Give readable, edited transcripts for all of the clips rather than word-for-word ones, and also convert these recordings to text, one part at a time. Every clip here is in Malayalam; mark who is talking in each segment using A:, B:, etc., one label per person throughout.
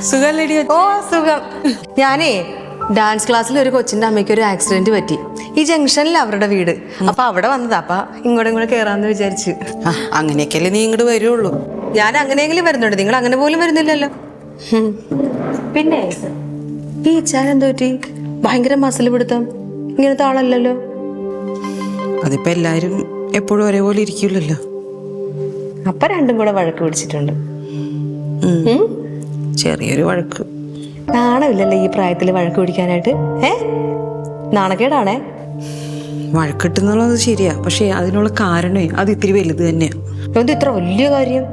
A: സുഖല്ലേടി?
B: ഓ സുഖം. ഞാനേ ഡാൻസ് ക്ലാസ്സിൽ ഒരു കൊച്ചിന്റെ അമ്മയ്ക്ക് ഒരു ആക്സിഡന്റ് പറ്റി. ഈ ജംഗ്ഷനിൽ അവരുടെ വീട്. അപ്പൊ അവിടെ വന്നതാ. അപ്പൊ ഇങ്ങോട്ട് കേറാന്ന് വിചാരിച്ചു.
A: അങ്ങനെയൊക്കെയല്ലേ നീ ഇങ്ങോട്ട് വരുള്ളൂ.
B: ഞാൻ അങ്ങനെയെങ്കിലും വരുന്നുണ്ട്, നിങ്ങൾ അങ്ങനെ പോലും വരുന്നില്ലല്ലോ. പിന്നെ ഈ ഇച്ചാൻ എന്തോ പറ്റി? ഭയങ്കര മസിൽ പിടുത്തം. ഇങ്ങനത്തെ ആളല്ലല്ലോ.
A: അതിപ്പോ എല്ലാരും എപ്പോഴും ഒരേപോലെ ഇരിക്കില്ലല്ലോ.
B: അപ്പൊ രണ്ടും കൂടെ വഴക്ക് പിടിച്ചിട്ടുണ്ട്.
A: ചെറിയൊരു വഴക്ക്.
B: നാണമില്ലല്ലോ ഈ പ്രായത്തിൽ വഴക്ക് പിടിക്കാനായിട്ട്. നാണക്കേടാണേ.
A: വഴക്കിട്ടുന്നുള്ളത് ശരിയാ, പക്ഷെ അതിനുള്ള കാരണമേ അത് ഇത്തിരി വലുത് തന്നെയാ.
B: എന്ത് ഇത്ര വലിയ കാര്യം?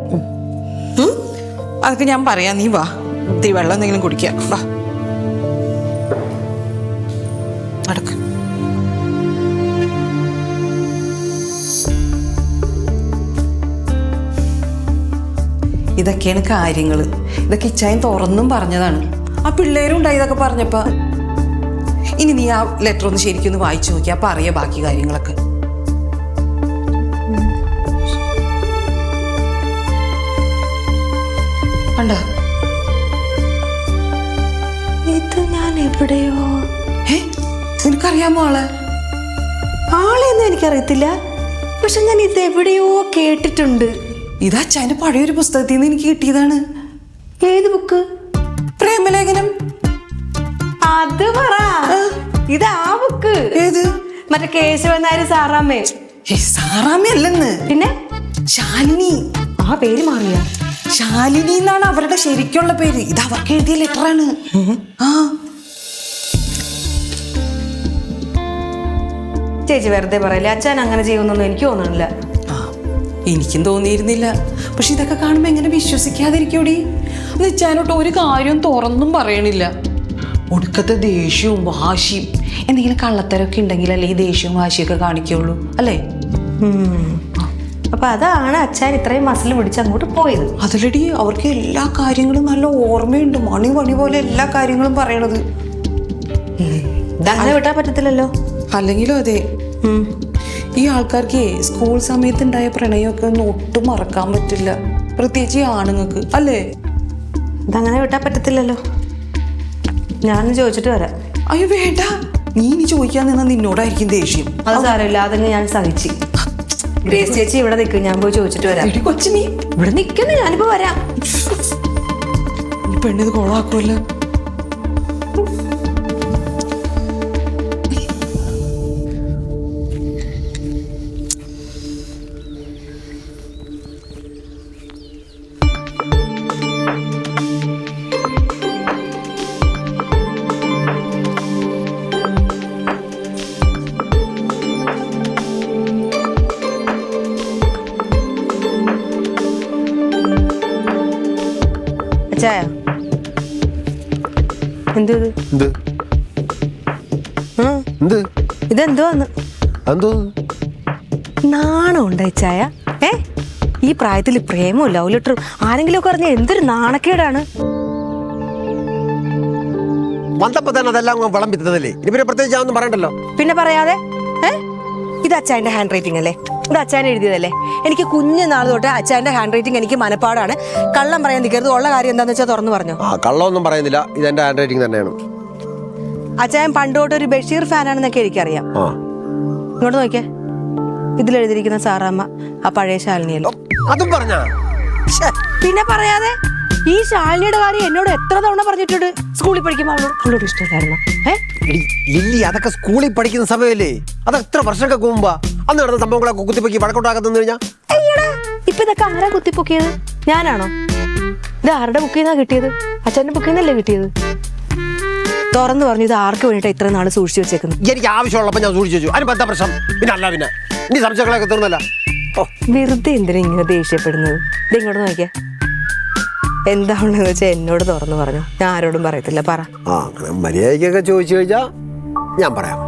A: അതൊക്കെ ഞാൻ പറയാം, നീ വാ. ഇത്തിരി വെള്ളം എന്തെങ്കിലും കുടിക്കാം. വാ നടക്ക്. ഇതൊക്കെയാണ് കാര്യങ്ങള്. ഇതൊക്കെ ഇച്ചായൻ തുറന്നും പറഞ്ഞതാണ്. ആ പിള്ളേരും ഉണ്ടായി ഇതൊക്കെ പറഞ്ഞപ്പോ. ഇനി നീ ആ ലെറ്റർ ഒന്ന് ശരിക്കും ഒന്ന് വായിച്ചു നോക്കി, അപ്പൊ അറിയാം ബാക്കി കാര്യങ്ങളൊക്കെ. കണ്ടോ?
B: ഇത് ഞാൻ എവിടെയോ.
A: നിനക്കറിയാമോ ആളെ?
B: ആളെയൊന്നും എനിക്കറിയത്തില്ല, പക്ഷെ ഞാൻ ഇത് എവിടെയോ കേട്ടിട്ടുണ്ട്.
A: ഇത് അച്ഛൻ്റെ പഴയൊരു പുസ്തകത്തിൽ നിന്ന് എനിക്ക് കിട്ടിയതാണ്.
B: ഏത് ബുക്ക്?
A: പ്രേമലേഖനം.
B: അത് പറ. ഇത് ആ ബുക്ക്.
A: ഏത്?
B: മറ്റേ കേശവൻ നായർ സാറാമ്മേ.
A: സാറാമ്മ അല്ലെന്ന്,
B: പിന്നെ
A: ശാലിനി.
B: ആ പേര് മാറിയ?
A: ശാലിനി എന്നാണ് അവരുടെ ശരിക്കുള്ള പേര്. ഇത് അവർക്ക് എഴുതിയ ലെറ്ററാണ്.
B: ചേച്ചി വെറുതെ പറയല്ലേ, അച്ഛൻ അങ്ങനെ ചെയ്യുമെന്നൊന്നും എനിക്ക് തോന്നുന്നില്ല.
A: എനിക്കും തോന്നിയിരുന്നില്ല, പക്ഷെ ഇതൊക്കെ കാണുമ്പോ എങ്ങനെ വിശ്വസിക്കാതിരിക്കൂടി? അച്ഛനോട്ട് ഒരു കാര്യം തുറന്നും പറയണില്ല. ഒടുക്കത്തെ ദേഷ്യവും വാശിയും. എന്തെങ്കിലും കള്ളത്തരൊക്കെ ഉണ്ടെങ്കിൽ ഈ ദേഷ്യവും വാശിയൊക്കെ കാണിക്കുള്ളൂ അല്ലേ?
B: അപ്പൊ അതാണ് അച്ഛൻ ഇത്രയും മസിൽ പിടിച്ച് അങ്ങോട്ട് പോയത്.
A: അതിലടി അവർക്ക് എല്ലാ കാര്യങ്ങളും നല്ല ഓർമ്മയുണ്ട്. മണി പോലെ എല്ലാ കാര്യങ്ങളും പറയണത്.
B: ഇതങ്ങനെ വിട്ടാൻ പറ്റത്തില്ലല്ലോ.
A: അല്ലെങ്കിലും അതെ, ഈ ആൾക്കാർക്ക് സ്കൂൾ സമയത്തുണ്ടായ പ്രണയമൊക്കെ ഒന്നും ഒട്ടും മറക്കാൻ പറ്റില്ല, പ്രത്യേകിച്ച് ഈ ആണുങ്ങൾക്ക് അല്ലേ?
B: ഇതങ്ങനെ വിട്ടാൻ പറ്റത്തില്ലല്ലോ. ഞാനൊന്ന് ചോദിച്ചിട്ട് വരാം.
A: അയ്യോ വേണ്ട, നീ ഇനി ചോദിക്കാൻ നിന്നാ നിന്നോടായിരിക്കും ദേഷ്യം.
B: അത് സാരമില്ല, അതങ്ങ് ഞാൻ സഹിച്ച്. ഗ്രേസ് ചേച്ചി ഇവിടെ നിൽക്കും, ഞാൻ പോയി ചോദിച്ചിട്ട് വരാം.
A: കൊച്ചു നീ
B: ഇവിടെ നിൽക്കുന്നു, ഞാനിപ്പോ വരാം.
A: പെണ്ണിത് കൊളാക്കുമല്ലോ.
B: ഇതെന്തോന്ന്? നാണം ഉണ്ടോ ചായ? ഈ പ്രായത്തിൽ പ്രേമവും ലവ് ലെറ്ററും ആരെങ്കിലും ഒക്കെ പറഞ്ഞ എന്തൊരു നാണക്കേടാണ്. പിന്നെ പറയാതെ. ഇത് അച്ഛൻ്റെ ഹാൻഡ് റൈറ്റിംഗ് അല്ലേ? ഇത് അച്ഛൻ എഴുതിയതല്ലേ? എനിക്ക് കുഞ്ഞു നാൾ തൊട്ട് അച്ഛൻ്റെ ഹാൻഡ് റൈറ്റിംഗ് എനിക്ക് മനപ്പാടാണ്. കള്ളം പറയാൻ നിൽക്കരുത്. ഉള്ള കാര്യം എന്താന്ന് വെച്ചാൽ തുറന്നു പറഞ്ഞു.
C: കള്ളമൊന്നും പറയുന്നില്ല, ഇതെന്റെ ഹാൻഡ് റൈറ്റിംഗ് തന്നെയാണ്.
B: അച്ഛൻ പണ്ടോട്ട് ഒരു ബഷീർ ഫാനാണെന്നൊക്കെ എനിക്കറിയാം. ഇങ്ങോട്ട് നോക്കിയേ, ഇതിലെഴുതിയിരിക്കുന്ന സാറാമ്മ ആ പഴയ ശാലിനിയല്ലോ.
C: അതും പറഞ്ഞ?
B: പിന്നെ പറയാതെ. ഈ ശാലിനിയുടെ കാര്യം എന്നോട് എത്ര തവണ പറഞ്ഞിട്ടുണ്ട്. സ്കൂളിൽ പഠിക്കുമ്പോൾ അവളോട് ഇഷ്ടമില്ലായിരുന്നു.
C: ലില്ലി, അതൊക്കെ സ്കൂളിൽ പഠിക്കുന്ന സമയമല്ലേ? അത് എത്ര വർഷങ്ങൾക്ക് മുമ്പാ. അന്ന് നടന്ന സംഭവങ്ങളൊക്കെ കുത്തിപ്പൊക്കി വഴക്കോട്ടാക്കത്തെന്ന് കഴിഞ്ഞാൽ
B: ഇപ്പൊ ഇതൊക്കെ ആരാ കുത്തിപ്പൊക്കിയത്? ഞാനാണോ? ഇത് ആരുടെ ബുക്കിൽ നിന്നാ കിട്ടിയത്? അച്ഛൻ്റെ ബുക്കിൽ നിന്നല്ലേ കിട്ടിയത്? തുറന്നു പറഞ്ഞു, ഇത് ആർക്ക് വേണ്ടിട്ടാ ഇത്ര നാള് സൂക്ഷിച്ചു വെച്ചേക്കുന്നത്?
C: എനിക്ക് ആവശ്യമുള്ളപ്പോ ഞാൻ സൂക്ഷിച്ചു വെച്ചു. അതിന് എന്താ പ്രശ്നം? പിന്നെ അല്ല, പിന്നെ ഇനി സംശയങ്ങളൊക്കെ തീർന്നല്ല.
B: വെറുതെ എന്തിനാ ഇങ്ങനെ ദേഷ്യപ്പെടുന്നത്? ഇത് ഇങ്ങോട്ട് നോക്കിയാ എന്താണെന്ന് വെച്ചാൽ എന്നോട് തുറന്നു പറഞ്ഞു. ഞാൻ ആരോടും പറയത്തില്ല. പറ.
C: മര്യാദക്കൊക്കെ ചോദിച്ചു കഴിഞ്ഞാ ഞാൻ പറയാം.